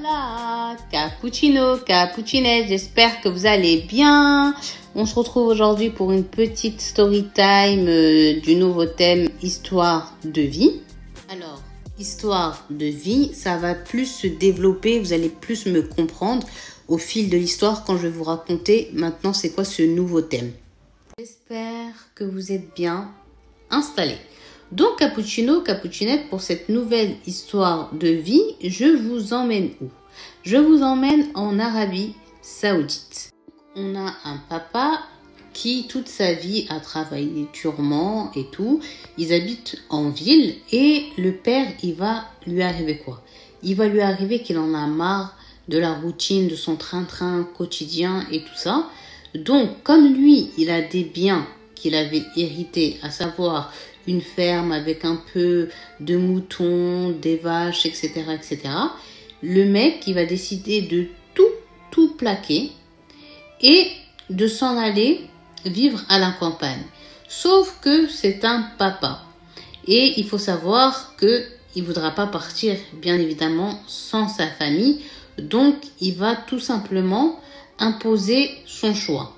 Hola, cappuccino, cappuccinette, j'espère que vous allez bien. On se retrouve aujourd'hui pour une petite story time du nouveau thème Histoire de vie. Alors, Histoire de vie, ça va plus se développer, vous allez plus me comprendre au fil de l'histoire quand je vais vous raconter maintenant c'est quoi ce nouveau thème. J'espère que vous êtes bien installés. Donc, cappuccino, cappuccinette, pour cette nouvelle histoire de vie, je vous emmène où? Je vous emmène en Arabie Saoudite. On a un papa qui, toute sa vie, a travaillé durement et tout. Ils habitent en ville et le père, il va lui arriver quoi? Il va lui arriver qu'il en a marre de la routine, de son train-train quotidien et tout ça. Donc, comme lui, il a des biens qu'il avait hérités, à savoir une ferme avec un peu de moutons, des vaches, etc., etc. Le mec, il va décider de tout plaquer et de s'en aller vivre à la campagne. Sauf que c'est un papa. Et il faut savoir que il voudra pas partir, bien évidemment, sans sa famille. Donc, il va tout simplement imposer son choix.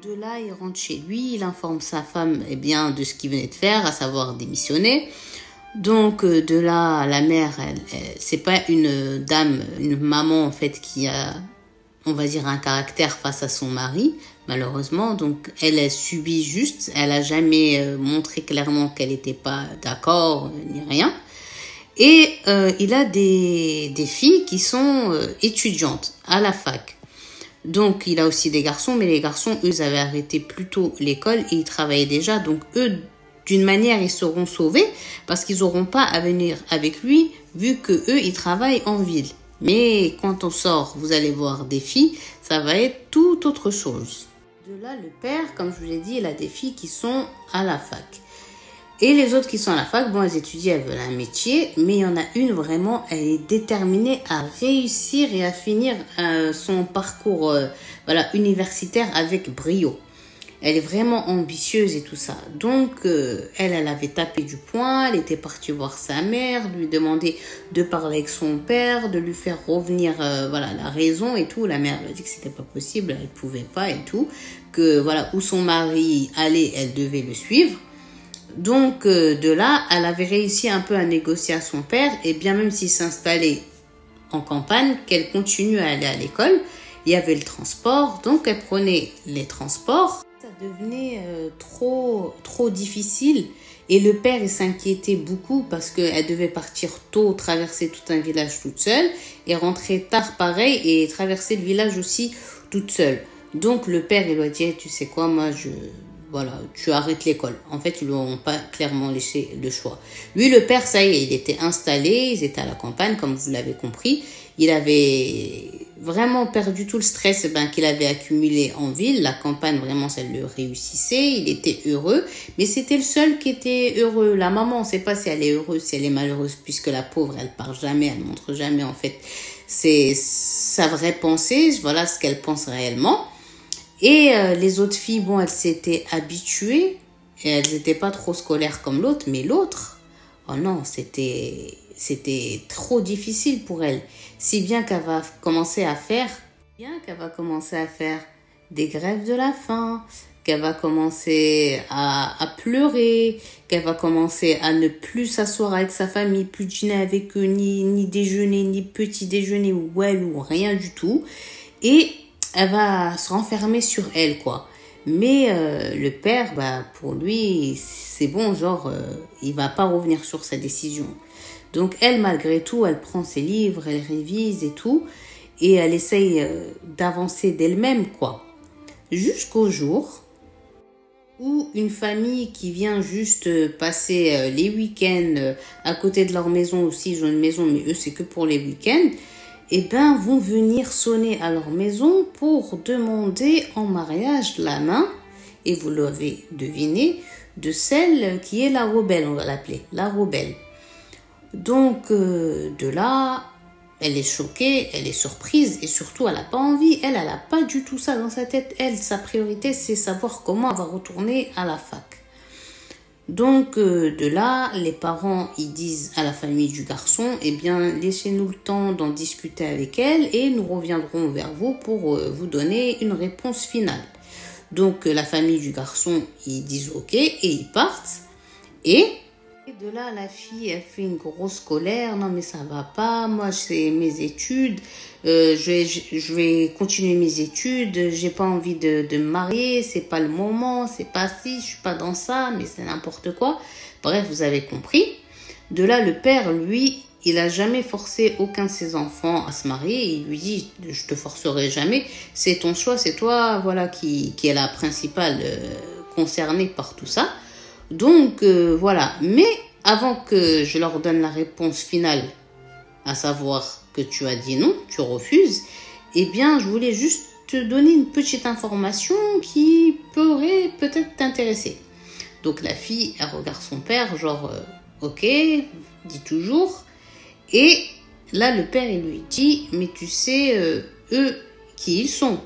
De là, il rentre chez lui, il informe sa femme de ce qu'il venait de faire, à savoir démissionner. Donc, de là, la mère, c'est pas une dame, une maman en fait qui a, on va dire, un caractère face à son mari, malheureusement. Donc, elle subit juste, elle a jamais montré clairement qu'elle n'était pas d'accord, ni rien. Et il a des filles qui sont étudiantes à la fac. Donc, il a aussi des garçons, mais les garçons, eux, avaient arrêté plus tôt l'école et ils travaillaient déjà. Donc, eux, d'une manière, ils seront sauvés parce qu'ils n'auront pas à venir avec lui vu que eux, ils travaillent en ville. Mais quand on sort, vous allez voir des filles, ça va être tout autre chose. De là, le père, comme je vous l'ai dit, il a des filles qui sont à la fac. Et les autres qui sont à la fac, bon, elles étudient, elles veulent un métier, mais il y en a une vraiment, elle est déterminée à réussir et à finir son parcours universitaire avec brio. Elle est vraiment ambitieuse et tout ça. Donc, elle avait tapé du poing, elle était partie voir sa mère, lui demander de parler avec son père, de lui faire revenir la raison et tout. La mère lui a dit que c'était pas possible, elle pouvait pas et tout, que où son mari allait, elle devait le suivre. Donc, de là, elle avait réussi un peu à négocier à son père, et bien même s'il s'installait en campagne, qu'elle continue à aller à l'école, il y avait le transport, donc elle prenait les transports. Ça devenait trop difficile, et le père, il s'inquiétait beaucoup parce qu'elle devait partir tôt, traverser tout un village toute seule, et rentrer tard pareil, et traverser le village aussi toute seule. Donc, le père, il lui a dit, tu sais quoi, moi, tu arrêtes l'école. En fait, ils lui ont pas clairement laissé le choix. Lui, le père, ça y est, il était installé, ils étaient à la campagne, comme vous l'avez compris. Il avait vraiment perdu tout le stress qu'il avait accumulé en ville. La campagne, vraiment, ça le réussissait. Il était heureux, mais c'était le seul qui était heureux. La maman, on ne sait pas si elle est heureuse, si elle est malheureuse, puisque la pauvre, elle parle jamais, elle montre jamais, en fait, c'est sa vraie pensée, voilà ce qu'elle pense réellement. Et les autres filles, bon, elles s'étaient habituées et elles n'étaient pas trop scolaires comme l'autre, mais l'autre, oh non, c'était trop difficile pour elle. Si bien qu'elle va commencer à faire des grèves de la faim, qu'elle va commencer à pleurer, qu'elle va commencer à ne plus s'asseoir avec sa famille, plus dîner avec eux, ni déjeuner, ni petit déjeuner ou rien du tout. Et elle va se renfermer sur elle, quoi. Mais le père, pour lui, c'est bon, il va pas revenir sur sa décision. Donc elle, malgré tout, elle prend ses livres, elle révise et tout, et elle essaye d'avancer d'elle-même, quoi. Jusqu'au jour où une famille qui vient juste passer les week-ends à côté de leur maison aussi, ils ont une maison, mais eux, c'est que pour les week-ends, vont venir sonner à leur maison pour demander en mariage la main, et vous l'avez deviné, de celle qui est la rebelle, on va l'appeler, la rebelle. Donc, de là, elle est choquée, elle est surprise, et surtout, elle n'a pas envie, elle n'a pas du tout ça dans sa tête. Elle, sa priorité, c'est savoir comment elle va retourner à la fac. Donc de là, les parents ils disent à la famille du garçon, eh bien laissez-nous le temps d'en discuter avec elle et nous reviendrons vers vous pour vous donner une réponse finale. Donc la famille du garçon ils disent ok et ils partent. Et de là, la fille, elle fait une grosse colère. Non, mais ça va pas. Moi, c'est mes études. Je vais continuer mes études. J'ai pas envie de me marier. C'est pas le moment. C'est pas si. Je suis pas dans ça. Mais c'est n'importe quoi. Bref, vous avez compris. De là, le père, lui, il a jamais forcé aucun de ses enfants à se marier. Il lui dit, je te forcerai jamais. C'est ton choix. C'est toi, voilà, qui est la principale concernée par tout ça. Donc voilà, mais avant que je leur donne la réponse finale, à savoir que tu as dit non, tu refuses, eh bien je voulais juste te donner une petite information qui pourrait peut-être t'intéresser. Donc la fille, elle regarde son père, genre ok, dit toujours, et là le père il lui dit, mais tu sais eux qui ils sont?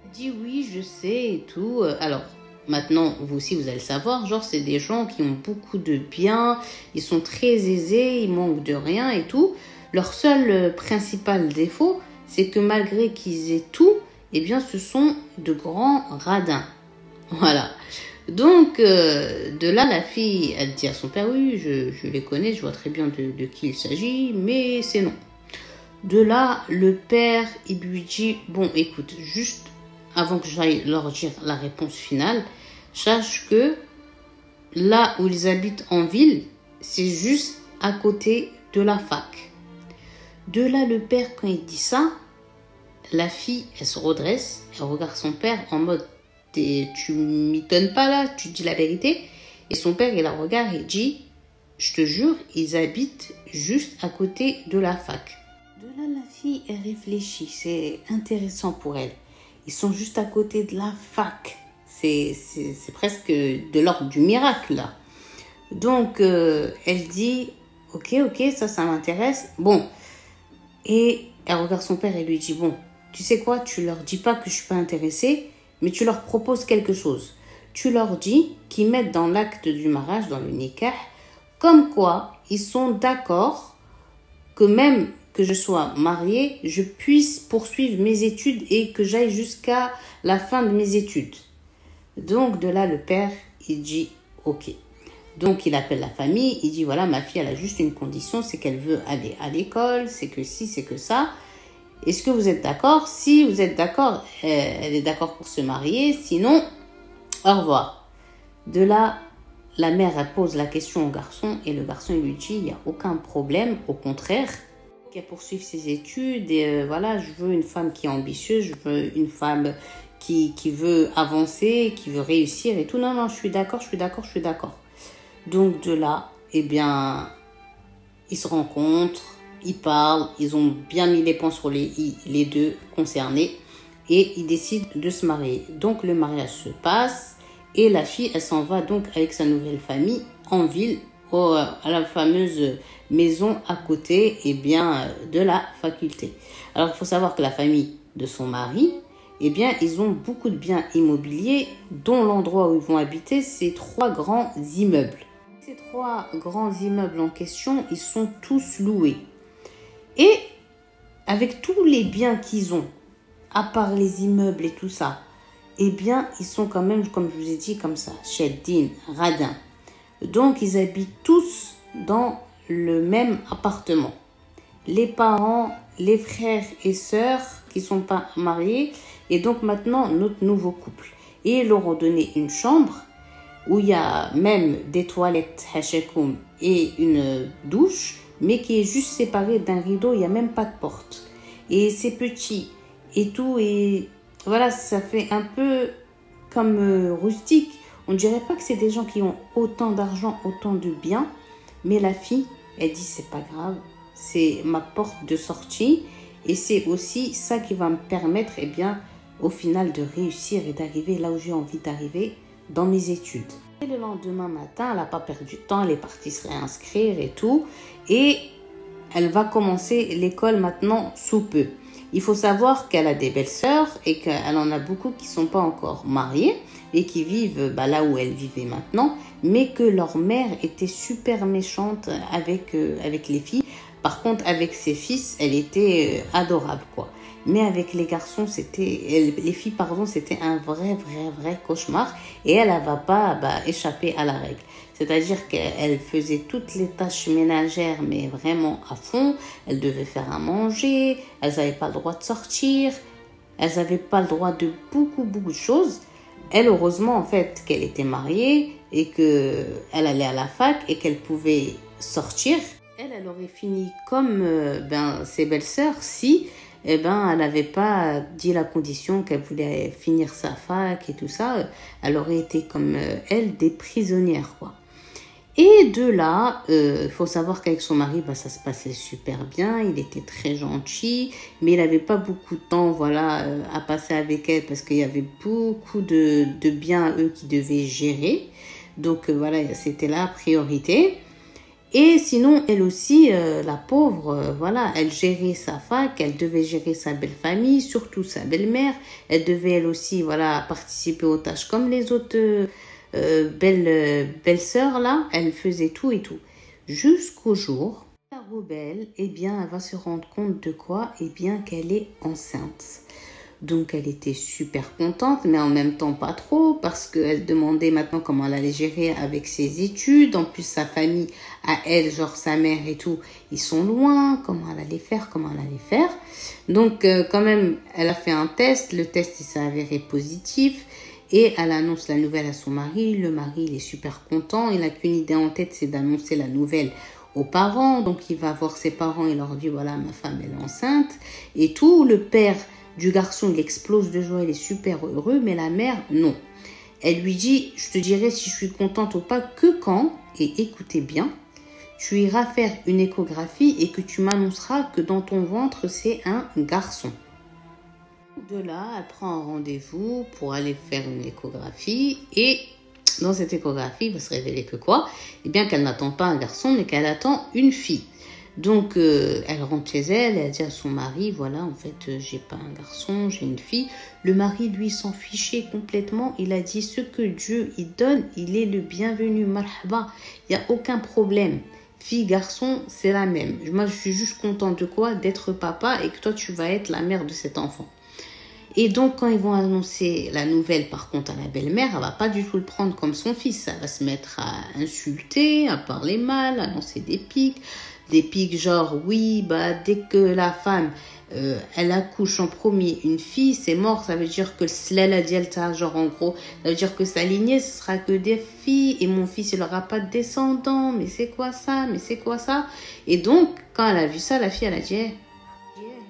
Elle dit oui je sais et tout, alors maintenant, vous aussi, vous allez le savoir, genre, c'est des gens qui ont beaucoup de biens, ils sont très aisés, ils manquent de rien et tout. Leur seul principal défaut, c'est que malgré qu'ils aient tout, eh bien, ce sont de grands radins. Voilà. Donc, de là, la fille, elle dit à son père, oui, je les connais, je vois très bien de qui il s'agit, mais c'est non. De là, le père, il lui dit, bon, écoute, juste avant que j'aille leur dire la réponse finale, sache que là où ils habitent en ville, c'est juste à côté de la fac. De là, le père, quand il dit ça, la fille, elle se redresse, elle regarde son père en mode, tu m'étonnes pas là, tu dis la vérité. Et son père, il la regarde et dit, je te jure, ils habitent juste à côté de la fac. De là, la fille, elle réfléchit, c'est intéressant pour elle. Ils sont juste à côté de la fac. C'est presque de l'ordre du miracle, là. Donc, elle dit, ok, ça m'intéresse. Bon, et elle regarde son père et lui dit, bon, tu sais quoi, tu leur dis pas que je suis pas intéressée, mais tu leur proposes quelque chose. Tu leur dis qu'ils mettent dans l'acte du mariage, dans le nikah, comme quoi ils sont d'accord que même que je sois mariée, je puisse poursuivre mes études et que j'aille jusqu'à la fin de mes études. Donc de là, le père, il dit ok. Donc il appelle la famille, il dit voilà, ma fille, elle a juste une condition, c'est qu'elle veut aller à l'école, c'est que si, c'est que ça. Est-ce que vous êtes d'accord? Si vous êtes d'accord, elle est d'accord pour se marier, sinon, au revoir. De là, la mère, elle pose la question au garçon et le garçon, il lui dit, il n'y a aucun problème, au contraire, qu'elle poursuive ses études et voilà, je veux une femme qui est ambitieuse, je veux une femme qui veut avancer, qui veut réussir et tout. Non, je suis d'accord. Donc de là, eh bien, ils se rencontrent, ils parlent, ils ont bien mis les points sur les i, les deux concernés et ils décident de se marier. Donc le mariage se passe et la fille, elle s'en va donc avec sa nouvelle famille en ville, à la fameuse maison à côté de la faculté. Alors il faut savoir que la famille de son mari, ils ont beaucoup de biens immobiliers dont l'endroit où ils vont habiter, c'est 3 grands immeubles. Ces 3 grands immeubles en question, ils sont tous loués. Et avec tous les biens qu'ils ont, à part les immeubles et tout ça, ils sont quand même, comme je vous ai dit, comme ça, cheddin, radin. Donc, ils habitent tous dans le même appartement. Les parents, les frères et sœurs qui ne sont pas mariés, et donc maintenant, notre nouveau couple. Et ils leur ont donné une chambre où il y a même des toilettes hashakoum et une douche, mais qui est juste séparée d'un rideau, il n'y a même pas de porte. Et c'est petit et tout, et voilà, ça fait un peu comme rustique. On ne dirait pas que c'est des gens qui ont autant d'argent, autant de biens, mais la fille, elle dit c'est pas grave, c'est ma porte de sortie et c'est aussi ça qui va me permettre, au final, de réussir et d'arriver là où j'ai envie d'arriver dans mes études. Et le lendemain matin, elle n'a pas perdu de temps, elle est partie se réinscrire et tout, et elle va commencer l'école maintenant sous peu. Il faut savoir qu'elle a des belles-sœurs et qu'elle en a beaucoup qui ne sont pas encore mariées et qui vivent là où elle vivait maintenant, mais que leur mère était super méchante avec les filles. Par contre, avec ses fils, elle était adorable, quoi. Mais avec les garçons, les filles, pardon, c'était un vrai cauchemar. Et elle ne va pas échapper à la règle. C'est-à-dire qu'elle faisait toutes les tâches ménagères, mais vraiment à fond. Elle devait faire à manger, elles n'avaient pas le droit de sortir, elles n'avaient pas le droit de beaucoup de choses. Elle, heureusement, en fait, qu'elle était mariée et qu'elle allait à la fac et qu'elle pouvait sortir. Elle aurait fini comme ses belles-sœurs si elle n'avait pas dit la condition qu'elle voulait finir sa fac et tout ça. Elle aurait été comme elle, des prisonnières, quoi. Et de là, faut savoir qu'avec son mari, ça se passait super bien. Il était très gentil, mais il n'avait pas beaucoup de temps, à passer avec elle parce qu'il y avait beaucoup de biens à eux qui devaient gérer. Donc c'était la priorité. Et sinon, elle aussi, la pauvre, elle gérait sa fac, elle devait gérer sa belle famille, surtout sa belle-mère. Elle devait elle aussi, participer aux tâches comme les autres belles-sœurs là. Elle faisait tout et tout. Jusqu'au jour, la rebelle, elle va se rendre compte de quoi? Qu'elle est enceinte. Donc, elle était super contente, mais en même temps pas trop, parce qu'elle demandait maintenant comment elle allait gérer avec ses études. En plus, sa famille, à elle, genre sa mère et tout, ils sont loin. Comment elle allait faire? Donc, quand même, elle a fait un test. Le test, il s'est avéré positif. Et elle annonce la nouvelle à son mari. Le mari, il est super content. Il n'a qu'une idée en tête, c'est d'annoncer la nouvelle aux parents. Donc, il va voir ses parents et leur dit, voilà, ma femme, elle est enceinte. Et tout, le père du garçon, il explose de joie, il est super heureux, mais la mère, non. Elle lui dit, je te dirai si je suis contente ou pas que quand, et écoutez bien, tu iras faire une échographie et que tu m'annonceras que dans ton ventre, c'est un garçon. De là, elle prend un rendez-vous pour aller faire une échographie et dans cette échographie, il va se révéler que quoi? Qu'elle n'attend pas un garçon, mais qu'elle attend une fille. Donc, elle rentre chez elle, elle dit à son mari, voilà, en fait, j'ai pas un garçon, j'ai une fille. Le mari, lui, s'en fichait complètement. Il a dit, ce que Dieu, il donne, il est le bienvenu, marhaba. Il n'y a aucun problème. Fille, garçon, c'est la même. Moi, je suis juste contente de quoi? D'être papa et que toi, tu vas être la mère de cet enfant. Et donc, quand ils vont annoncer la nouvelle, par contre, à la belle-mère, elle va pas du tout le prendre comme son fils. Elle va se mettre à insulter, à parler mal, à lancer des pics. Des pics genre, oui, dès que la femme, elle accouche en premier une fille, c'est mort. Ça veut dire que le slala dielta, genre en gros, ça veut dire que sa lignée, ce sera que des filles. Et mon fils, il n'aura pas de descendants. Mais c'est quoi ça? Et donc, quand elle a vu ça, la fille, elle a dit,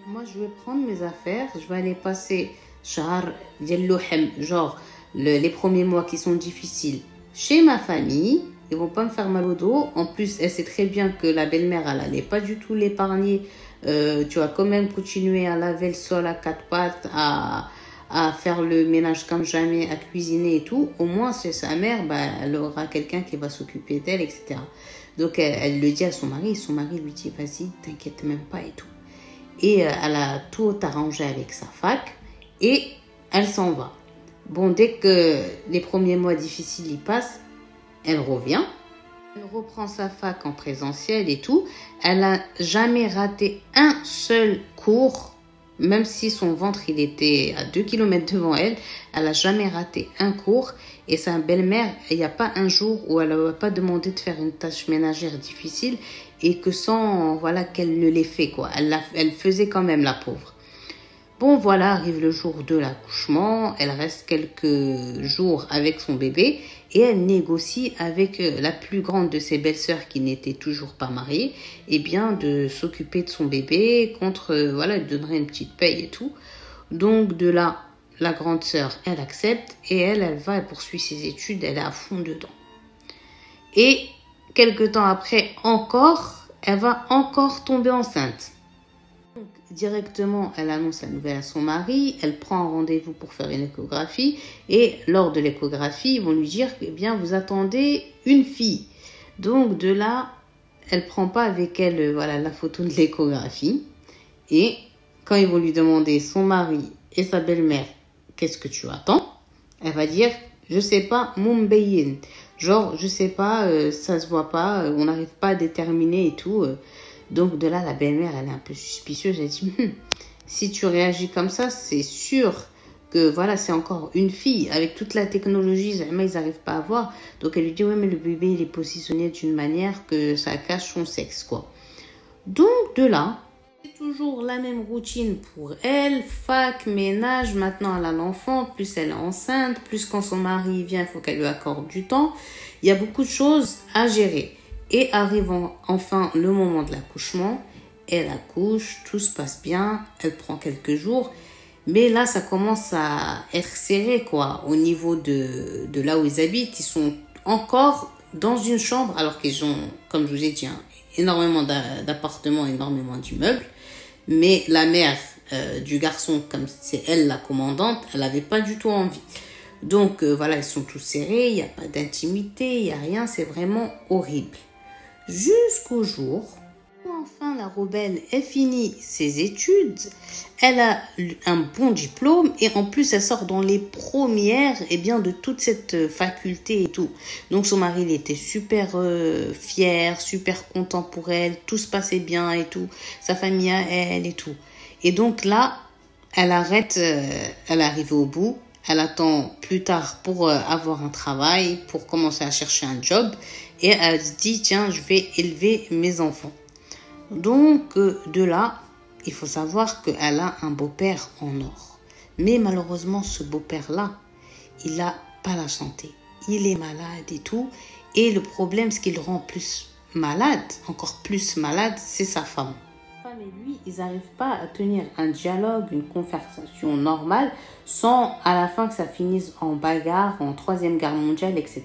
moi, je vais prendre mes affaires, je vais aller passer genre les premiers mois qui sont difficiles chez ma famille. Ils vont pas me faire mal au dos. En plus, elle sait très bien que la belle-mère, elle n'allait pas du tout l'épargner. Tu vas quand même continuer à laver le sol à quatre pattes, à faire le ménage comme jamais, à cuisiner et tout. Au moins, c'est sa mère, elle aura quelqu'un qui va s'occuper d'elle, etc. Donc, elle le dit à son mari. Son mari lui dit, vas-y, t'inquiète même pas et tout. Et elle a tout arrangé avec sa fac et elle s'en va. Bon, dès que les premiers mois difficiles y passent, elle revient. Elle reprend sa fac en présentiel et tout. Elle n'a jamais raté un seul cours, même si son ventre il était à 2 km devant elle. Elle n'a jamais raté un cours. Et sa belle-mère, il n'y a pas un jour où elle n'a pas demandé de faire une tâche ménagère difficile et que sans qu'elle ne l'ait fait, quoi. Elle faisait quand même, la pauvre. Bon, arrive le jour de l'accouchement. Elle reste quelques jours avec son bébé et elle négocie avec la plus grande de ses belles-sœurs qui n'était toujours pas mariée, de s'occuper de son bébé contre, elle donnerait une petite paye et tout. Donc, de là, la grande sœur, elle accepte et elle poursuit ses études, elle est à fond dedans. Et quelques temps après encore, elle va encore tomber enceinte. Donc, directement, elle annonce la nouvelle à son mari, elle prend un rendez-vous pour faire une échographie et lors de l'échographie, ils vont lui dire vous attendez une fille. Donc de là, elle prend pas avec elle la photo de l'échographie et quand ils vont lui demander son mari et sa belle-mère, qu'est-ce que tu attends? Elle va dire, je sais pas, Mumbayin. Genre, je sais pas, ça se voit pas, on n'arrive pas à déterminer et tout. Donc de là, la belle-mère, elle est un peu suspicieuse. Elle dit, si tu réagis comme ça, c'est sûr que voilà, c'est encore une fille. Avec toute la technologie, ils n'arrivent pas à voir. Donc elle lui dit, ouais, mais le bébé, il est positionné d'une manière que ça cache son sexe, quoi. Donc de là, c'est toujours la même routine pour elle. Fac, ménage, maintenant elle a l'enfant, plus elle est enceinte, plus quand son mari vient, il faut qu'elle lui accorde du temps. Il y a beaucoup de choses à gérer. Et arrivant enfin le moment de l'accouchement, elle accouche, tout se passe bien, elle prend quelques jours. Mais là, ça commence à être serré, quoi, au niveau de là où ils habitent. Ils sont encore dans une chambre, alors qu'ils ont, comme je vous ai dit, énormément d'appartements, énormément d'immeubles. Mais la mère du garçon, comme c'est elle la commandante, elle n'avait pas du tout envie. Donc voilà, ils sont tous serrés, il n'y a pas d'intimité, il n'y a rien, c'est vraiment horrible. Jusqu'au jour où enfin la rebelle ait fini ses études, elle a un bon diplôme et en plus elle sort dans les premières de toute cette faculté et tout. Donc son mari il était super fier, super content pour elle, tout se passait bien et tout, sa famille à elle et tout. Et donc là, elle arrête, elle est arrivée au bout. Elle attend plus tard pour avoir un travail, pour commencer à chercher un job. Et elle se dit, tiens, je vais élever mes enfants. Donc, de là, il faut savoir qu'elle a un beau-père en or. Mais malheureusement, ce beau-père-là, il n'a pas la santé. Il est malade et tout. Et le problème, ce qui le rend plus malade, encore plus malade, c'est sa femme. Sa femme et lui, ils n'arrivent pas à tenir un dialogue, une conversation normale, sans à la fin que ça finisse en bagarre, en troisième guerre mondiale, etc.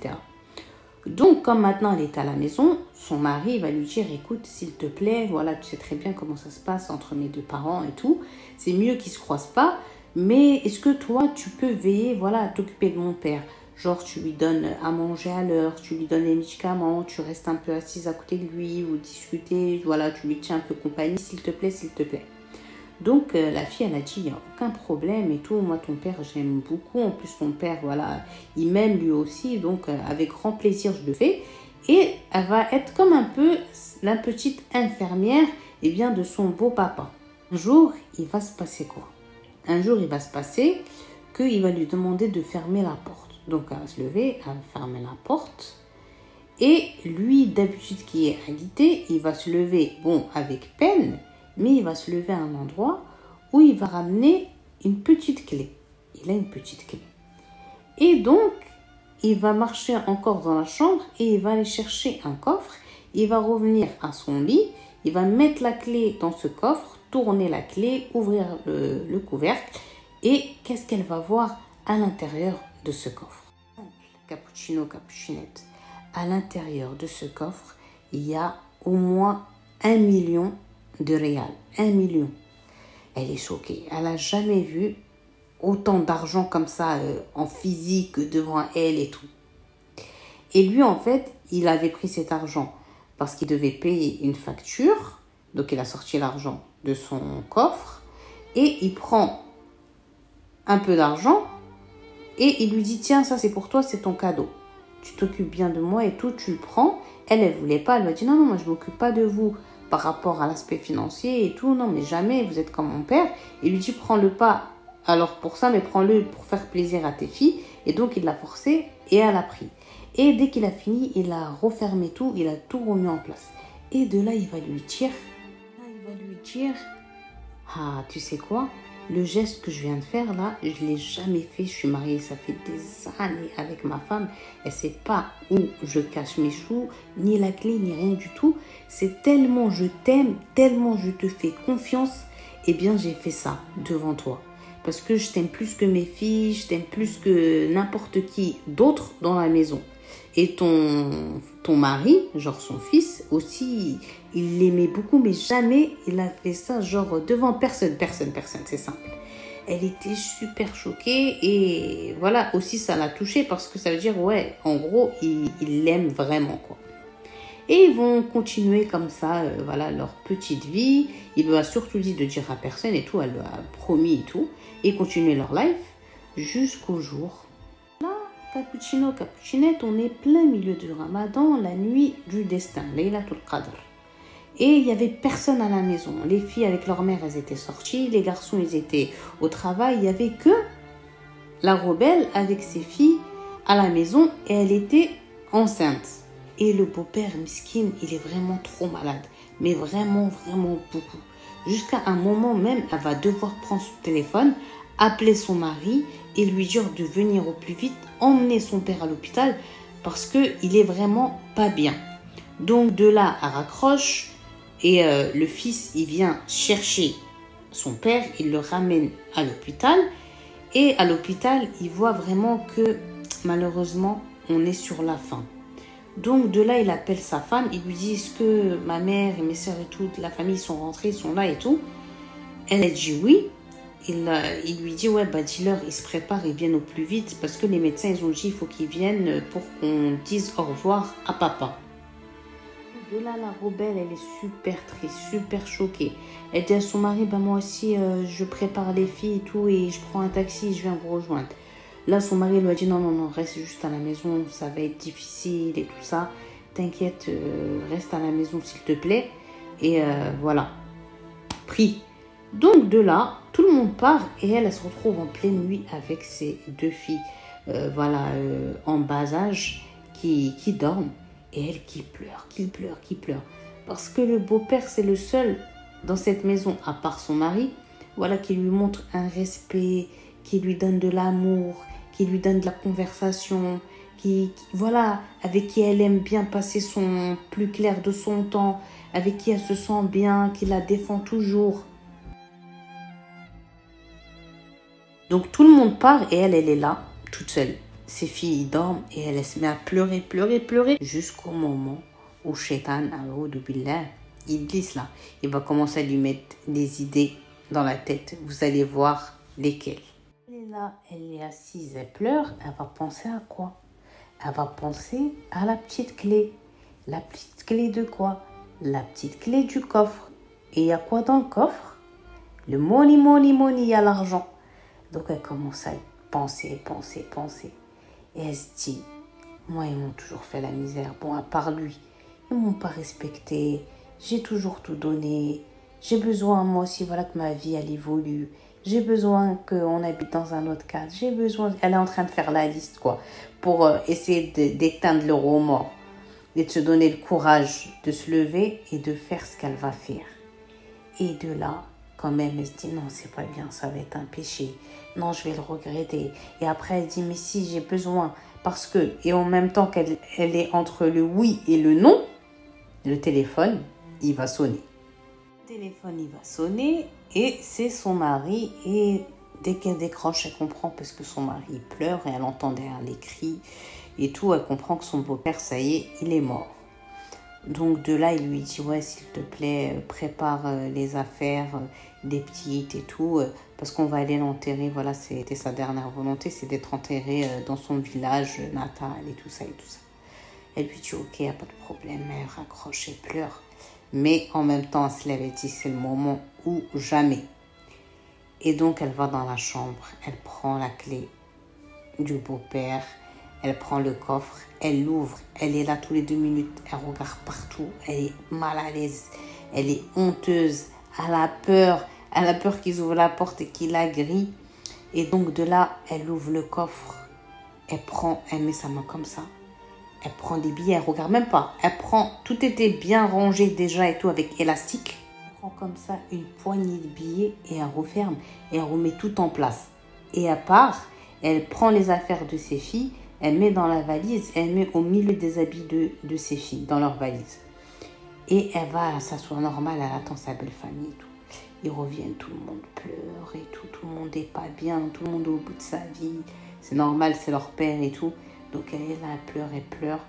Donc, comme maintenant elle est à la maison, son mari va lui dire, écoute, s'il te plaît, voilà, tu sais très bien comment ça se passe entre mes deux parents et tout. C'est mieux qu'ils ne se croisent pas, mais est-ce que toi, tu peux veiller, voilà, à t'occuper de mon père? Genre, tu lui donnes à manger à l'heure, tu lui donnes les médicaments, tu restes un peu assise à côté de lui, ou discuter, voilà, tu lui tiens un peu compagnie, s'il te plaît, s'il te plaît. Donc, la fille, elle a dit, il n'y a aucun problème et tout. Moi, ton père, j'aime beaucoup. En plus, ton père, voilà, il m'aime lui aussi. Donc, avec grand plaisir, je le fais. Et elle va être comme un peu la petite infirmière de son beau papa. Un jour, il va se passer quoi? Un jour, il va se passer qu'il va lui demander de fermer la porte. Donc, elle va se lever, elle va fermer la porte. Et lui, d'habitude, qui est alité, il va se lever, bon, avec peine, mais il va se lever à un endroit où il va ramener une petite clé. Il a une petite clé. Et donc, il va marcher encore dans la chambre et il va aller chercher un coffre. Il va revenir à son lit. Il va mettre la clé dans ce coffre, tourner la clé, ouvrir le couvercle. Et qu'est-ce qu'elle va voir à l'intérieur de ce coffre? Cappuccino, cappuccinette. À l'intérieur de ce coffre, il y a au moins 1 million de réals. 1 million. Elle est choquée. Elle n'a jamais vu autant d'argent comme ça en physique devant elle et tout. Et lui, en fait, il avait pris cet argent parce qu'il devait payer une facture. Donc, il a sorti l'argent de son coffre et il prend un peu d'argent et il lui dit, tiens, ça c'est pour toi, c'est ton cadeau. Tu t'occupes bien de moi et tout, tu le prends. Elle voulait pas. Elle lui a dit, non, moi, je m'occupe pas de vous par rapport à l'aspect financier et tout. Non, mais jamais, vous êtes comme mon père. Il lui dit, prends-le pas alors pour ça, mais prends-le pour faire plaisir à tes filles. Et donc, il l'a forcé et elle a pris. Et dès qu'il a fini, il a refermé tout, il a tout remis en place. Et de là, il va lui dire, ah, tu sais quoi? Le geste que je viens de faire là, je ne l'ai jamais fait. Je suis mariée, ça fait des années avec ma femme. Elle ne sait pas où je cache mes choux, ni la clé, ni rien du tout. C'est tellement je t'aime, tellement je te fais confiance. Eh bien, j'ai fait ça devant toi. Parce que je t'aime plus que mes filles, je t'aime plus que n'importe qui d'autre dans la maison. Et ton mari, genre son fils, aussi, il l'aimait beaucoup, mais jamais il a fait ça, genre devant personne, c'est simple. Elle était super choquée et voilà, aussi ça l'a touchée parce que ça veut dire, ouais, en gros, il l'aime vraiment, quoi. Et ils vont continuer comme ça, voilà, leur petite vie. Il lui a surtout dit de dire à personne et tout, elle lui a promis et tout. Et continuer leur life jusqu'au jour. Là, Cappuccino, Cappuccinette, on est plein milieu du Ramadan, la nuit du destin, Laylatul Qadr. Et il n'y avait personne à la maison. Les filles avec leur mère, elles étaient sorties. Les garçons, ils étaient au travail. Il n'y avait que la rebelle avec ses filles à la maison et elle était enceinte. Et le beau-père, Miskin, il est vraiment trop malade. Mais vraiment, vraiment beaucoup. Jusqu'à un moment même, elle va devoir prendre son téléphone, appeler son mari et lui dire de venir au plus vite, emmener son père à l'hôpital parce qu'il est vraiment pas bien. Donc de là, elle raccroche. Et le fils, il vient chercher son père, il le ramène à l'hôpital. Et à l'hôpital, il voit vraiment que malheureusement, on est sur la fin. Donc de là, il appelle sa femme, il lui dit, est-ce que ma mère et mes soeurs et toute la famille sont rentrés, ils sont là et tout. Elle a dit oui. Il lui dit, ouais, bah dis-leur, ils se préparent, ils viennent au plus vite. Parce que les médecins, ils ont dit, il faut qu'ils viennent pour qu'on dise au revoir à papa. De là, la rebelle, elle est super triste, super choquée. Elle dit à son mari, bah moi aussi, je prépare les filles et tout, et je prends un taxi, je viens vous rejoindre. Là, son mari lui a dit, non, non, non, reste juste à la maison, ça va être difficile et tout ça. T'inquiète, reste à la maison s'il te plaît. Et voilà, pris. Donc de là, tout le monde part et elle se retrouve en pleine nuit avec ses deux filles, voilà, en bas âge, qui dorment. Et elle qui pleure, qui pleure, qui pleure. Parce que le beau-père, c'est le seul dans cette maison, à part son mari, voilà, qui lui montre un respect, qui lui donne de l'amour, qui lui donne de la conversation, voilà, avec qui elle aime bien passer son plus clair de son temps, avec qui elle se sent bien, qui la défend toujours. Donc tout le monde part et elle est là, toute seule. Ses filles dorment et elle se met à pleurer, pleurer, pleurer. Jusqu'au moment où Shaitan, Iblis là, il va commencer à lui mettre des idées dans la tête. Vous allez voir lesquelles. Elle est là, elle est assise, elle pleure. Elle va penser à quoi? Elle va penser à la petite clé. La petite clé de quoi? La petite clé du coffre. Et il y a quoi dans le coffre? Le money, money, money, il y a l'argent. Donc elle commence à penser, penser, penser. Et elle se dit, moi, ils m'ont toujours fait la misère. Bon, à part lui, ils m'ont pas respecté. J'ai toujours tout donné. J'ai besoin, moi aussi, voilà, que ma vie, elle évolue. J'ai besoin qu'on habite dans un autre cadre. J'ai besoin... Elle est en train de faire la liste, quoi, pour essayer d'éteindre le remords et de se donner le courage de se lever et de faire ce qu'elle va faire. Et de là, quand même, elle se dit, non, c'est pas bien, ça va être un péché. Non, je vais le regretter. Et après, elle dit, mais si, j'ai besoin. Parce que, et en même temps qu'elle est entre le oui et le non, le téléphone, il va sonner. Le téléphone, il va sonner et c'est son mari. Et dès qu'elle décroche, elle comprend parce que son mari pleure et elle entend derrière les cris et tout. Elle comprend que son beau-père, ça y est, il est mort. Donc de là, il lui dit, ouais, s'il te plaît, prépare les affaires des petites et tout, parce qu'on va aller l'enterrer. Voilà, c'était sa dernière volonté, c'est d'être enterré dans son village natal et tout ça et tout ça. Elle lui dit, ok, y a pas de problème, elle raccroche et pleure. Mais en même temps, elle se lève et dit, c'est le moment ou jamais. Et donc, elle va dans la chambre, elle prend la clé du beau-père, elle prend le coffre, elle l'ouvre, elle est là tous les 2 minutes, elle regarde partout, elle est mal à l'aise, elle est honteuse, elle a peur qu'ils ouvrent la porte et qu'ils la grillent. Et donc de là, elle ouvre le coffre, elle met sa main comme ça, elle prend des billets, elle regarde même pas, tout était bien rangé déjà et tout avec élastique. Elle prend comme ça une poignée de billets et elle referme et elle remet tout en place. Et à part, elle prend les affaires de ses filles, elle met dans la valise, elle met au milieu des habits de ses filles, dans leur valise. Et elle va s'asseoir normal, elle attend sa belle famille et tout. Ils reviennent, tout le monde pleure et tout le monde n'est pas bien, tout le monde est au bout de sa vie. C'est normal, c'est leur père et tout. Donc elle est là, elle pleure.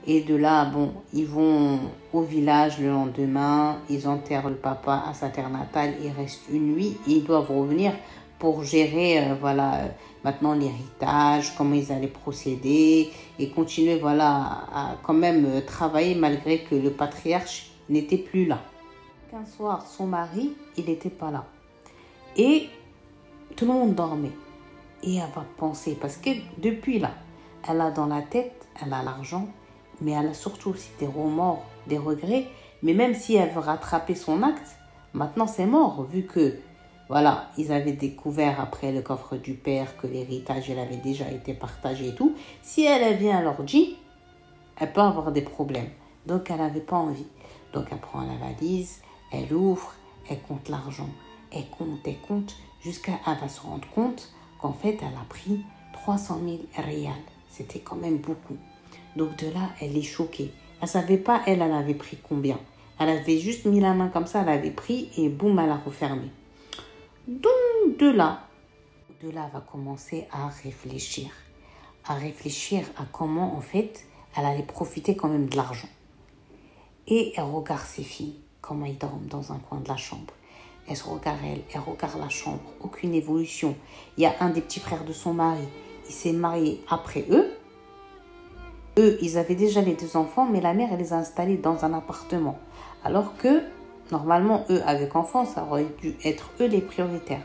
Et de là, bon, ils vont au village le lendemain, ils enterrent le papa à sa terre natale, il reste une nuit et ils doivent revenir pour gérer, maintenant l'héritage, comment ils allaient procéder et continuer, à quand même travailler malgré que le patriarche n'était plus là. Un soir, son mari, il n'était pas là. Et tout le monde dormait. Et elle va penser, parce que depuis là, elle a dans la tête, elle a l'argent, mais elle a surtout aussi des remords, des regrets. Mais même si elle veut rattraper son acte, maintenant c'est mort, vu que, ils avaient découvert après le coffre du père que l'héritage, il avait déjà été partagé et tout. Si elle vient à l'orgie, elle peut avoir des problèmes. Donc elle n'avait pas envie. Donc elle prend la valise, elle ouvre, elle compte l'argent. Elle compte, jusqu'à elle va se rendre compte qu'en fait, elle a pris 300 000 rials. C'était quand même beaucoup. Donc de là, elle est choquée. Elle ne savait pas, elle avait pris combien. Elle avait juste mis la main comme ça, elle avait pris et boum, elle a refermé. Donc de là, elle va commencer à réfléchir à comment, en fait, elle allait profiter quand même de l'argent. Et elle regarde ses filles, comment ils dorment dans un coin de la chambre. Elle se regarde, elle regarde la chambre, aucune évolution. Il y a un des petits frères de son mari, il s'est marié après eux. Eux, ils avaient déjà les 2 enfants, mais la mère, elle les a installés dans un appartement. Alors que, normalement, eux, avec enfants, ça aurait dû être eux les prioritaires.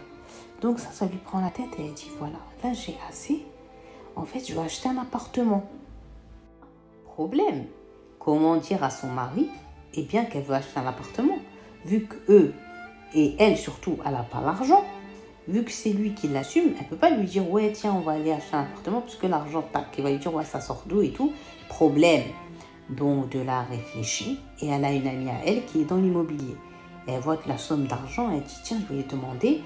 Donc ça lui prend la tête et elle dit, voilà, là j'ai assez. En fait, je vais acheter un appartement. Problème. Comment dire à son mari, bien qu'elle veut acheter un appartement, vu qu'eux, et elle surtout, elle n'a pas l'argent. Vu que c'est lui qui l'assume, elle ne peut pas lui dire « Ouais, tiens, on va aller acheter un appartement » parce que l'argent, tac, il va lui dire « Ouais, ça sort d'où et tout ?» Problème. Donc, de là, réfléchit et elle a une amie à elle qui est dans l'immobilier. Elle voit que la somme d'argent, elle dit « Tiens, je vais lui demander,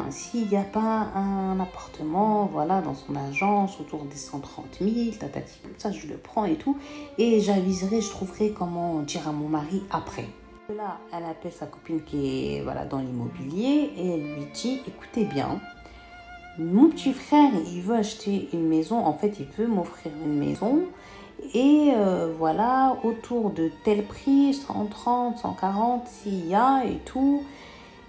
s'il n'y a pas un appartement, dans son agence, autour des 130 000, tatati, comme ça, je le prends et tout. Et j'aviserai, je trouverai comment dire à mon mari après. » Là, elle appelle sa copine qui est dans l'immobilier et elle lui dit, écoutez bien, mon petit frère, il veut acheter une maison, en fait, il veut m'offrir une maison et autour de tel prix, 130, 140, s'il y a et tout.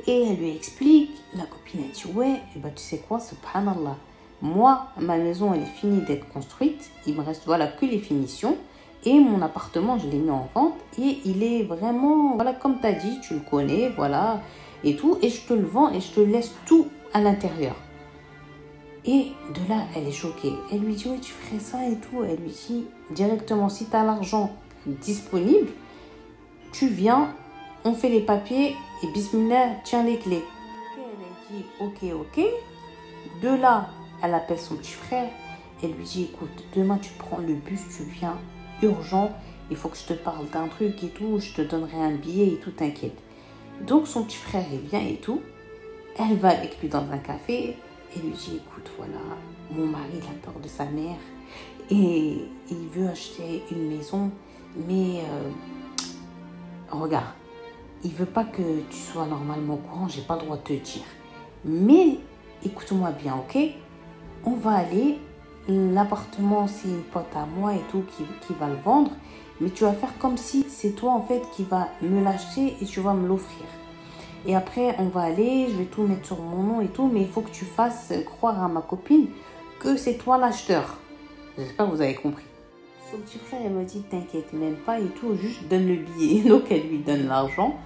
Et elle lui explique, la copine elle dit, ouais, tu sais quoi, subhanallah, moi, ma maison, elle est finie d'être construite, il me reste que les finitions. Et mon appartement, je l'ai mis en vente et il est vraiment, comme tu as dit, tu le connais, et tout. Et je te le vends et je te laisse tout à l'intérieur. Et de là, elle est choquée. Elle lui dit, ouais, tu ferais ça et tout. Elle lui dit directement, si tu as l'argent disponible, tu viens, on fait les papiers et bismillah, tiens les clés. Elle a dit, ok. De là, elle appelle son petit frère. Elle lui dit, écoute, demain tu prends le bus, tu viens. Urgent, il faut que je te parle d'un truc et tout, je te donnerai un billet et tout, t'inquiète. Donc son petit frère, il vient et tout, elle va avec lui dans un café et lui dit, écoute, mon mari, il a peur de sa mère et il veut acheter une maison, mais regarde, il veut pas que tu sois normalement au courant, j'ai pas le droit de te dire. Mais écoute-moi bien, ok? On va aller. L'appartement, c'est une pote à moi et tout qui va le vendre. Mais tu vas faire comme si c'est toi, en fait, qui va me l'acheter et tu vas me l'offrir. Et après, on va aller, je vais tout mettre sur mon nom et tout. Mais il faut que tu fasses croire à ma copine que c'est toi l'acheteur. J'espère que vous avez compris. Son petit frère, il me dit, t'inquiète même pas et tout, juste donne le billet. Donc, elle lui donne l'argent.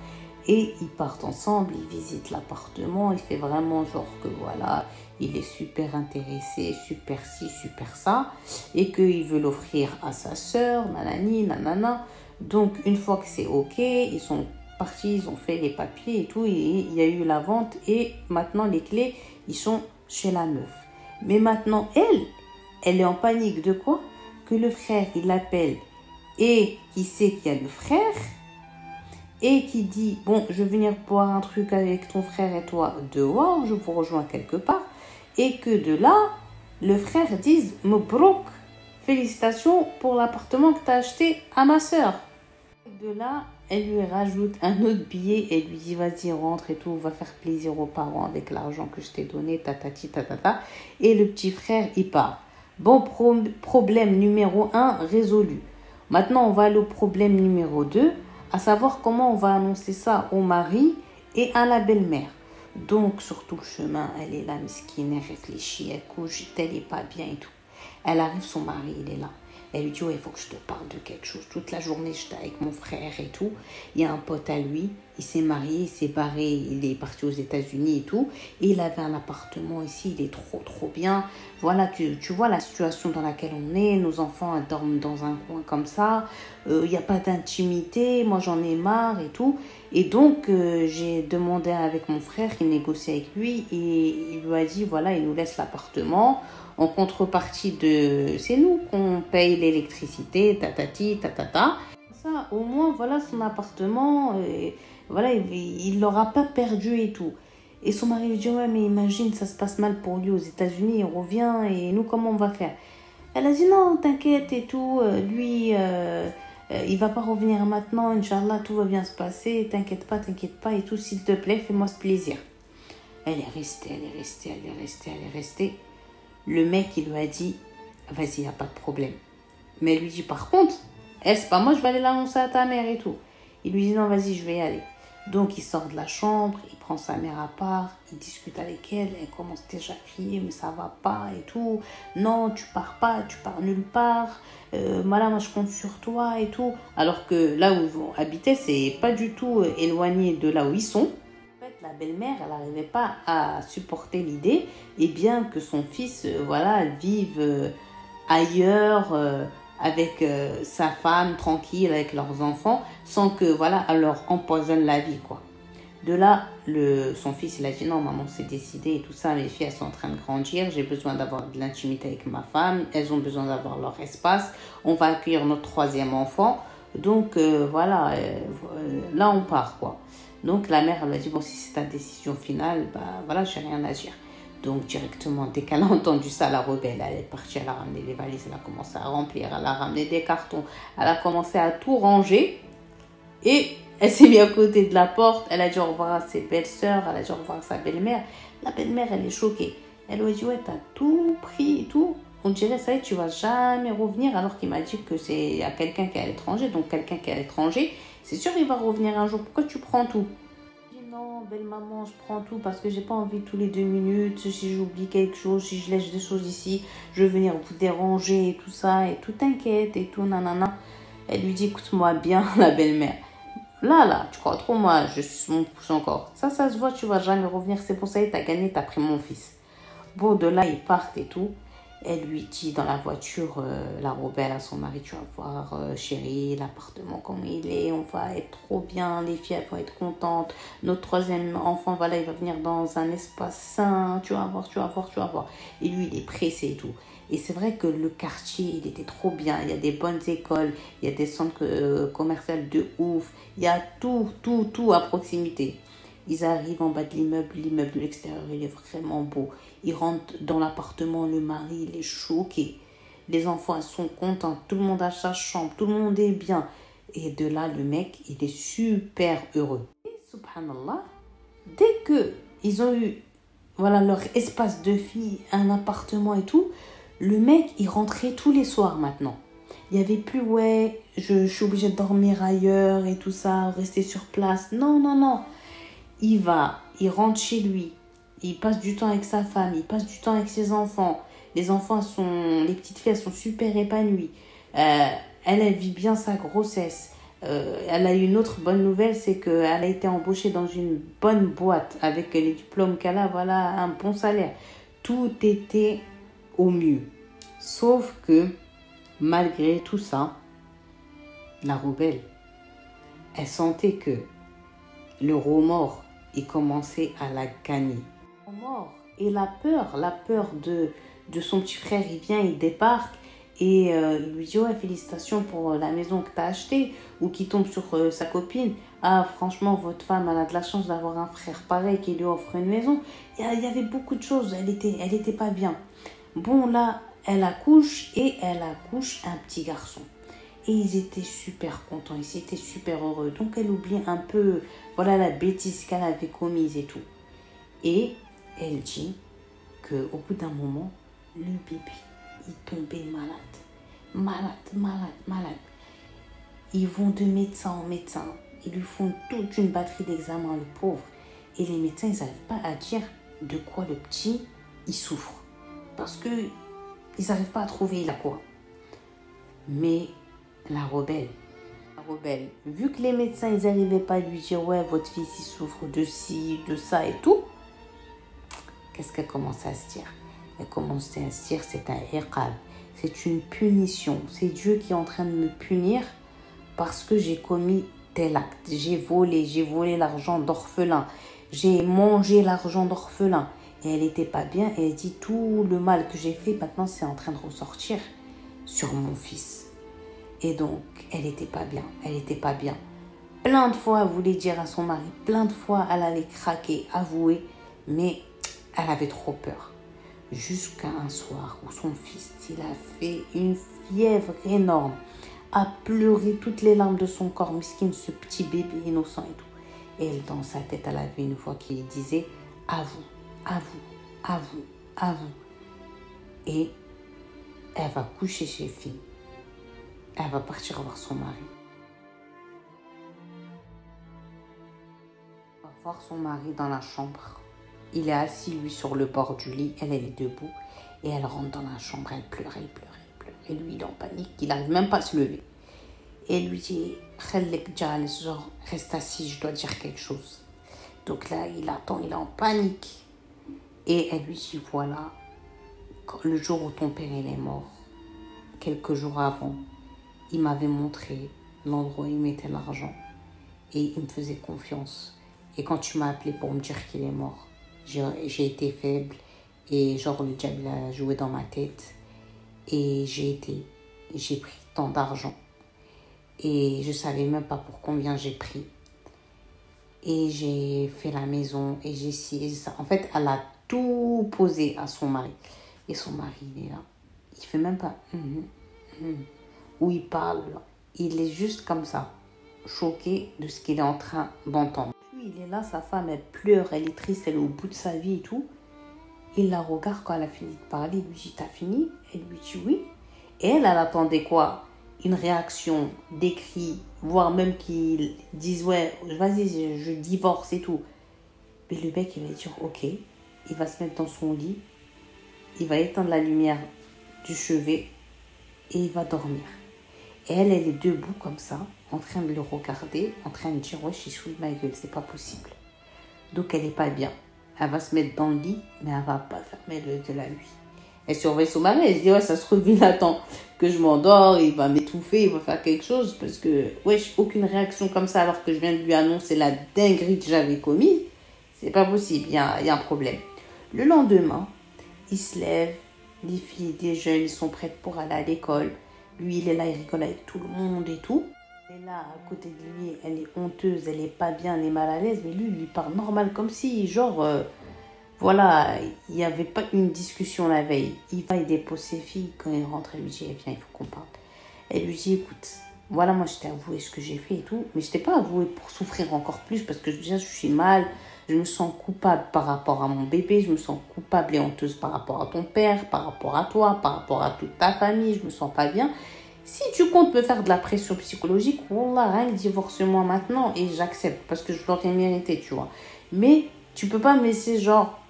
Et ils partent ensemble, ils visitent l'appartement. Il fait vraiment genre que il est super intéressé, super ci, super ça, et qu'il veut l'offrir à sa sœur, nanani, nanana. Donc, une fois que c'est ok, ils sont partis, ils ont fait les papiers et tout, et il y a eu la vente, et maintenant les clés, ils sont chez la meuf. Mais maintenant, elle est en panique de quoi? Que le frère, il l'appelle, et qui sait qu'il y a le frère, et qui dit, bon, je vais venir boire un truc avec ton frère et toi dehors, je vous rejoins quelque part. Et que de là, le frère dise « Mobrouk, félicitations pour l'appartement que tu as acheté à ma sœur ». De là, elle lui rajoute un autre billet et lui dit « Vas-y, rentre et tout, va faire plaisir aux parents avec l'argent que je t'ai donné, tatati, tatata ». Et le petit frère, il part. Bon, problème numéro 1 résolu. Maintenant, on va aller au problème numéro 2, à savoir comment on va annoncer ça au mari et à la belle-mère. Donc, sur tout le chemin, elle est là, mesquine, elle réfléchit, elle couche, elle n'est pas bien et tout. Elle arrive, son mari, il est là. Elle lui dit, ouais, il faut que je te parle de quelque chose. Toute la journée, j'étais avec mon frère et tout. Il y a un pote à lui, il s'est marié, il s'est barré, il est parti aux États-Unis et tout. Et il avait un appartement ici, il est trop, trop bien. Voilà, tu vois la situation dans laquelle on est. Nos enfants dorment dans un coin comme ça. Il n'y a pas d'intimité. Moi, j'en ai marre et tout. Et donc, j'ai demandé avec mon frère, il négocie avec lui. Et il lui a dit, voilà, il nous laisse l'appartement. En contrepartie de... C'est nous qu'on paye l'électricité, tatati, tatata. Ça, au moins, voilà son appartement. Voilà, il l'aura pas perdu et tout. Et son mari lui dit, ouais, mais imagine, ça se passe mal pour lui aux États-Unis, il revient, et nous, comment on va faire? Elle a dit, non, t'inquiète et tout, lui, il va pas revenir maintenant, Inch'Allah, tout va bien se passer, t'inquiète pas, et tout, s'il te plaît, fais-moi ce plaisir. Elle est restée, elle est restée, elle est restée, elle est restée. Le mec, il lui a dit, vas-y, y a pas de problème. Mais elle lui dit, par contre, elle, c'est pas moi, je vais aller l'annoncer à ta mère et tout. Il lui dit, non, vas-y, je vais y aller. Donc, il sort de la chambre, il prend sa mère à part, il discute avec elle, elle commence déjà à crier, mais ça va pas et tout. Non, tu pars pas, tu pars nulle part. Voilà, moi, je compte sur toi et tout. Alors que là où ils vont habiter, c'est pas du tout éloigné de là où ils sont. La belle-mère, elle n'arrivait pas à supporter l'idée, et bien que son fils, voilà, vive ailleurs, avec sa femme, tranquille, avec leurs enfants, sans que, voilà, elle leur empoisonne la vie, quoi. De là, son fils, il a dit, non, maman, c'est décidé et tout ça, mes filles, elles sont en train de grandir, j'ai besoin d'avoir de l'intimité avec ma femme, elles ont besoin d'avoir leur espace, on va accueillir notre troisième enfant, donc voilà, là, on part, quoi. Donc la mère, elle a dit, bon, si c'est ta décision finale, bah voilà, j'ai rien à dire. Donc directement, dès qu'elle a entendu ça, la rebelle, elle est partie, elle a ramené les valises, elle a commencé à remplir, elle a ramené des cartons, elle a commencé à tout ranger. Et elle s'est mise à côté de la porte, elle a dit au revoir à ses belles-sœurs, elle a dit au revoir à sa belle-mère. La belle-mère, elle est choquée. Elle lui a dit, ouais, t'as tout pris et tout. On dirait, ça y est, tu vas jamais revenir, alors qu'il m'a dit que c'est à quelqu'un qui est à l'étranger. Donc quelqu'un qui est à l'étranger, c'est sûr il va revenir un jour. Pourquoi tu prends tout? Je dis, non, belle maman, je prends tout parce que j'ai pas envie tous les 2 minutes. Si j'oublie quelque chose, si je laisse des choses ici, je vais venir vous déranger et tout ça. Et tout t'inquiète et tout, nanana. Elle lui dit, écoute-moi bien, la belle-mère. Là, tu crois trop, moi, je suis mon pouce encore. Ça se voit, tu vas jamais revenir. C'est pour ça que t'as gagné, t'as pris mon fils. Bon, de là, ils partent et tout. Elle lui dit dans la voiture, la rebelle à son mari, tu vas voir, chérie, l'appartement comme il est, on va être trop bien, les filles, elles vont être contentes. Notre troisième enfant, voilà, il va venir dans un espace sain, tu vas voir, tu vas voir, tu vas voir. Et lui, il est pressé et tout. Et c'est vrai que le quartier, il était trop bien. Il y a des bonnes écoles, il y a des centres commerciaux de ouf. Il y a tout à proximité. Ils arrivent en bas de l'immeuble de l'extérieur, il est vraiment beau. Ils rentrent dans l'appartement, le mari, il est choqué. Les enfants, elles sont contents, tout le monde a sa chambre, tout le monde est bien. Et de là, le mec, il est super heureux. Et subhanallah, dès que ils ont eu, voilà, leur espace de vie, un appartement et tout, le mec, il rentrait tous les soirs maintenant. Il n'y avait plus, ouais, je suis obligée de dormir ailleurs et tout ça, rester sur place. Non. Il rentre chez lui, il passe du temps avec sa femme, il passe du temps avec ses enfants. Les petites filles, elles sont super épanouies. Elle vit bien sa grossesse. Elle a eu une autre bonne nouvelle, c'est qu'elle a été embauchée dans une bonne boîte avec les diplômes qu'elle a, voilà, un bon salaire. Tout était au mieux. Sauf que, malgré tout ça, la rebelle, elle sentait que le remords, il commençait à la gagner. Le remords et la peur de son petit frère, il vient, il débarque et il lui dit, ouais, félicitations pour la maison que tu as achetée, ou qui tombe sur sa copine. Ah, franchement, votre femme, elle a de la chance d'avoir un frère pareil qui lui offre une maison. Il y avait beaucoup de choses, elle était pas bien. Bon, là, elle accouche un petit garçon. Et ils étaient super contents, ils étaient super heureux. Donc elle oublie un peu, voilà, la bêtise qu'elle avait commise et tout. Et elle dit qu'au bout d'un moment, le bébé, il tombait malade. Ils vont de médecin en médecin. Ils lui font toute une batterie d'examens, le pauvre. Et les médecins, ils n'arrivent pas à dire de quoi le petit, il souffre. Parce qu'ils n'arrivent pas à trouver la quoi. Mais la rebelle, vu que les médecins, ils n'arrivaient pas à lui dire, ouais, votre fils, il souffre de ci, de ça et tout, qu'est-ce qu'elle commence à se dire? Elle commence à se dire, c'est un iqab, c'est une punition. C'est Dieu qui est en train de me punir parce que j'ai commis tel acte. J'ai volé l'argent d'orphelin. J'ai mangé l'argent d'orphelin. Et elle n'était pas bien. Et elle dit, tout le mal que j'ai fait, maintenant, c'est en train de ressortir sur mon fils. Et donc, elle n'était pas bien. Elle n'était pas bien. Plein de fois, elle voulait dire à son mari. Plein de fois, elle allait craquer, avouer. Mais elle avait trop peur. Jusqu'à un soir où son fils, il a fait une fièvre énorme. A pleuré toutes les larmes de son corps. Miskin, ce petit bébé innocent et tout. Et elle, dans sa tête, elle avait une voix qui disait, avoue, avoue, avoue, avoue. Et elle va coucher chez fille. Elle va partir voir son mari. Elle va voir son mari dans la chambre. Il est assis, lui, sur le bord du lit. Elle est debout. Et elle rentre dans la chambre. Elle pleure, elle pleure, elle pleure. Et lui, il est en panique. Il n'arrive même pas à se lever. Et elle lui dit, genre, reste assis, je dois dire quelque chose. Donc là, il attend, il est en panique. Et elle lui dit, voilà, le jour où ton père il est mort, quelques jours avant, il m'avait montré l'endroit où il mettait l'argent. Et il me faisait confiance. Et quand tu m'as appelé pour me dire qu'il est mort, j'ai été faible. Et genre, le diable a joué dans ma tête. Et j'ai pris tant d'argent. Et je ne savais même pas pour combien j'ai pris. Et j'ai fait la maison et j'ai essayé ça. En fait, elle a tout posé à son mari. Et son mari, il est là. Il ne fait même pas où il parle. Il est juste comme ça, choqué de ce qu'il est en train d'entendre. Puis il est là, sa femme, elle pleure, elle est triste, elle est au bout de sa vie et tout. Il la regarde quand elle a fini de parler. Il lui dit, t'as fini? Elle lui dit oui. Et elle attendait quoi? Une réaction, des cris, voire même qu'ils disent, ouais, vas-y, je divorce et tout. Mais le mec, il va dire, ok, il va se mettre dans son lit, il va éteindre la lumière du chevet et il va dormir. Et elle est debout comme ça, en train de le regarder, en train de dire, ouais, je suis sous ma gueule, c'est pas possible. Donc elle n'est pas bien. Elle va se mettre dans le lit, mais elle va pas fermer l'œil de la nuit. Elle surveille son mari, elle se dit, ouais, ça se trouve, il attend que je m'endors, il va m'étouffer, il va faire quelque chose, parce que, ouais, aucune réaction comme ça, alors que je viens de lui annoncer la dinguerie que j'avais commise, c'est pas possible, il y a un problème. Le lendemain, il se lève, les filles, des jeunes, ils sont prêtes pour aller à l'école. Lui, il est là, il rigole avec tout le monde et tout. Elle est là, à côté de lui, elle est honteuse, elle est pas bien, elle est mal à l'aise, mais lui, il lui parle normal, comme si, genre... voilà, il n'y avait pas une discussion la veille. Il va, il dépose ses filles. Quand il rentre, elle lui dit, viens, il faut qu'on parle. Elle lui dit, écoute, voilà, moi, je t'ai avoué ce que j'ai fait et tout. Mais je ne t'ai pas avoué pour souffrir encore plus parce que déjà, je suis mal. Je me sens coupable par rapport à mon bébé. Je me sens coupable et honteuse par rapport à ton père, par rapport à toi, par rapport à toute ta famille. Je me sens pas bien. Si tu comptes me faire de la pression psychologique, wallah, rien, divorce-moi maintenant et j'accepte parce que je l'aurais mérité, tu vois. Mais tu peux pas me laisser genre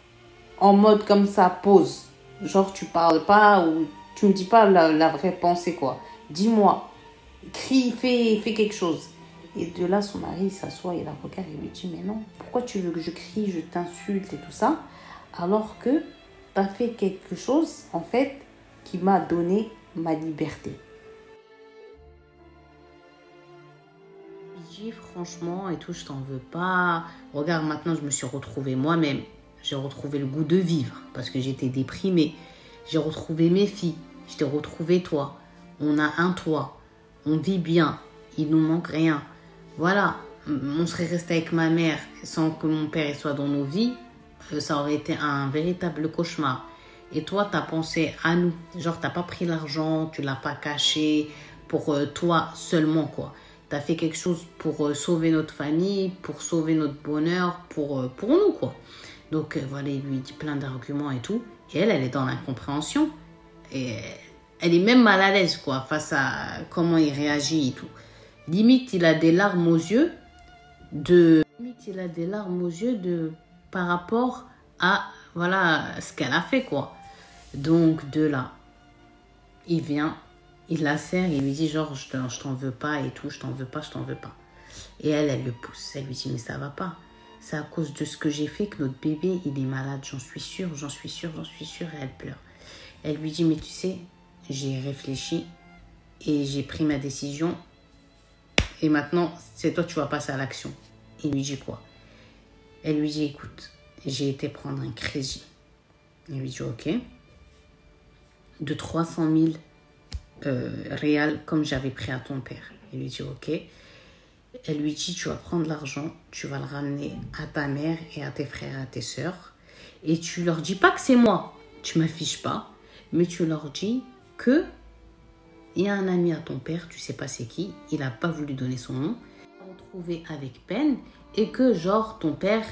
en mode comme ça, pause. Genre tu parles pas ou tu me dis pas la vraie pensée quoi. Dis-moi, crie, fais quelque chose. Et de là, son mari s'assoit, il la regarde et lui dit, mais non, pourquoi tu veux que je crie, je t'insulte et tout ça, alors que tu as fait quelque chose, en fait, qui m'a donné ma liberté. Je dis, franchement, et tout, je t'en veux pas. Regarde, maintenant, je me suis retrouvée moi-même. J'ai retrouvé le goût de vivre parce que j'étais déprimée. J'ai retrouvé mes filles. Je t'ai retrouvé toi. On a un toit. On vit bien. Il nous manque rien. Voilà. On serait resté avec ma mère sans que mon père soit dans nos vies. Ça aurait été un véritable cauchemar. Et toi, tu as pensé à nous. Genre, tu n'as pas pris l'argent, tu ne l'as pas caché pour toi seulement, quoi. Tu as fait quelque chose pour sauver notre famille, pour sauver notre bonheur, pour nous, quoi. Donc, voilà, il lui dit plein d'arguments et tout. Et elle est dans l'incompréhension. Et elle est même mal à l'aise, quoi, face à comment il réagit et tout. Limite, il a des larmes aux yeux de... il a des larmes aux yeux par rapport à voilà ce qu'elle a fait, quoi. Donc de là, il vient, il la serre, il lui dit genre je t'en veux pas et tout, je t'en veux pas. Et elle le pousse, elle lui dit mais ça va pas. C'est à cause de ce que j'ai fait que notre bébé il est malade, j'en suis sûre. Et elle pleure. Elle lui dit mais tu sais, j'ai réfléchi et j'ai pris ma décision. Et maintenant, c'est toi, tu vas passer à l'action. Il lui dit quoi? Elle lui dit, écoute, j'ai été prendre un crédit. Il lui dit, ok. De 300 000 réals comme j'avais pris à ton père. Il lui dit, ok. Elle lui dit, tu vas prendre l'argent, tu vas le ramener à ta mère et à tes frères et à tes sœurs. Et tu leur dis pas que c'est moi. Tu m'affiches pas. Mais tu leur dis que il y a un ami à ton père, tu sais pas c'est qui, il n'a pas voulu donner son nom, il s'est retrouvé avec peine et que genre ton père,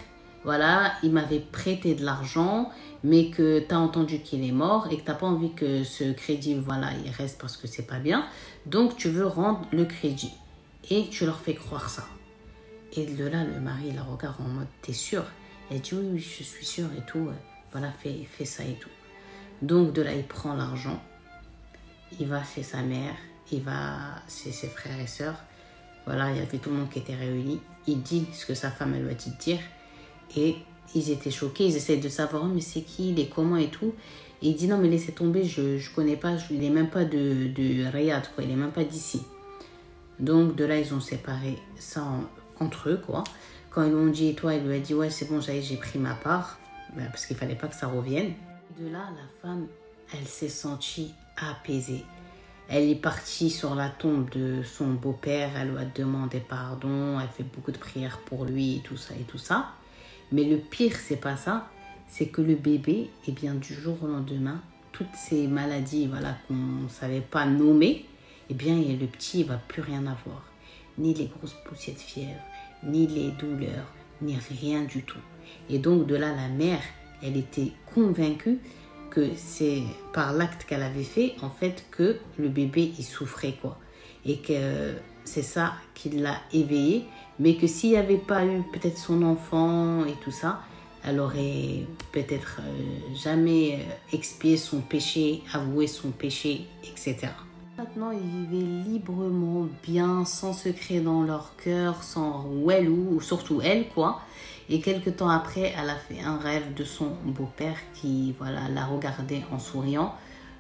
voilà, il m'avait prêté de l'argent, mais que tu as entendu qu'il est mort et que tu n'as pas envie que ce crédit, voilà, il reste parce que c'est pas bien. Donc tu veux rendre le crédit et tu leur fais croire ça. Et de là, le mari la regarde en mode, t'es sûr? Elle dit oui, je suis sûre et tout, voilà, fais ça et tout. Donc de là, il prend l'argent. Il va chez sa mère, il va chez ses frères et sœurs. Voilà, il y avait tout le monde qui était réuni. Il dit ce que sa femme elle lui a dit de dire. Et ils étaient choqués, ils essaient de savoir, mais c'est qui, il est comment et tout. Et il dit non, mais laissez tomber, je connais pas, il n'est même pas de Riyad, quoi, il n'est même pas d'ici. Donc de là, ils ont séparé ça entre eux, quoi. Quand ils lui ont dit, et toi, il lui a dit, ouais, c'est bon, j'ai pris ma part, ben, parce qu'il fallait pas que ça revienne. De là, la femme, elle s'est sentie apaisée. Elle est partie sur la tombe de son beau-père, elle lui a demandé pardon, elle fait beaucoup de prières pour lui et tout ça. Mais le pire, c'est pas ça, c'est que le bébé, eh bien, du jour au lendemain, toutes ces maladies, voilà, qu'on ne savait pas nommer, eh bien, le petit, il va plus rien avoir. Ni les grosses poussées de fièvre, ni les douleurs, ni rien du tout. Et donc, de là, la mère, elle était convaincue que c'est par l'acte qu'elle avait fait, en fait, que le bébé, il souffrait, quoi. Et que c'est ça qui l'a éveillée, mais que s'il n'y avait pas eu peut-être son enfant et tout ça, elle aurait peut-être jamais expié son péché, avoué son péché, etc. Maintenant, ils vivaient librement, bien, sans secret dans leur cœur, sans elle ou surtout elle, quoi. Et quelques temps après, elle a fait un rêve de son beau-père qui, voilà, la regardait en souriant.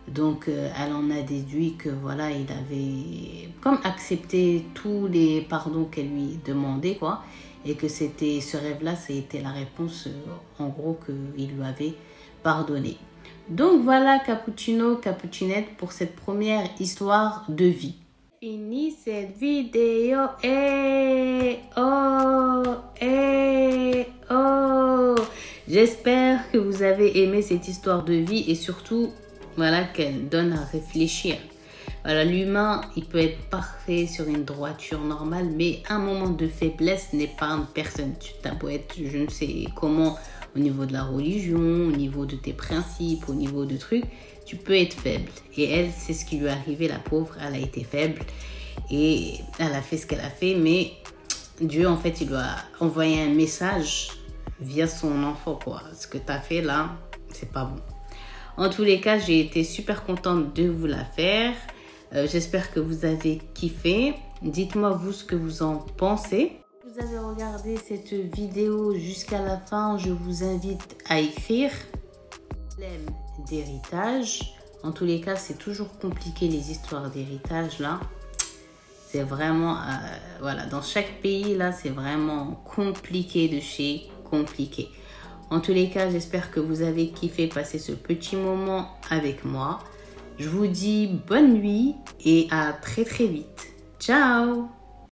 Donc, elle en a déduit que, voilà, il avait comme accepté tous les pardons qu'elle lui demandait, quoi. Et que c'était ce rêve-là, c'était la réponse, en gros, qu'il lui avait pardonné. Donc, voilà, Cappuccino, Cappuccinette, pour cette première histoire de vie. Fini cette vidéo. J'espère que vous avez aimé cette histoire de vie et surtout, voilà, qu'elle donne à réfléchir. Voilà, l'humain, il peut être parfait sur une droiture normale, mais un moment de faiblesse n'épargne personne. Tu t'as beau être, je ne sais comment, au niveau de la religion, au niveau de tes principes, au niveau de trucs, tu peux être faible. Et elle, c'est ce qui lui est arrivé, la pauvre, elle a été faible et elle a fait ce qu'elle a fait, mais Dieu, en fait, il lui a envoyé un message via son enfant, quoi. Ce que tu as fait là, c'est pas bon. En tous les cas, j'ai été super contente de vous la faire. J'espère que vous avez kiffé. Dites-moi vous ce que vous en pensez. Si vous avez regardé cette vidéo jusqu'à la fin, je vous invite à écrire problème d'héritage. En tous les cas, c'est toujours compliqué les histoires d'héritage là. C'est vraiment, voilà, dans chaque pays là, c'est vraiment compliqué de chez compliqué. En tous les cas, j'espère que vous avez kiffé passer ce petit moment avec moi. Je vous dis bonne nuit et à très très vite. Ciao!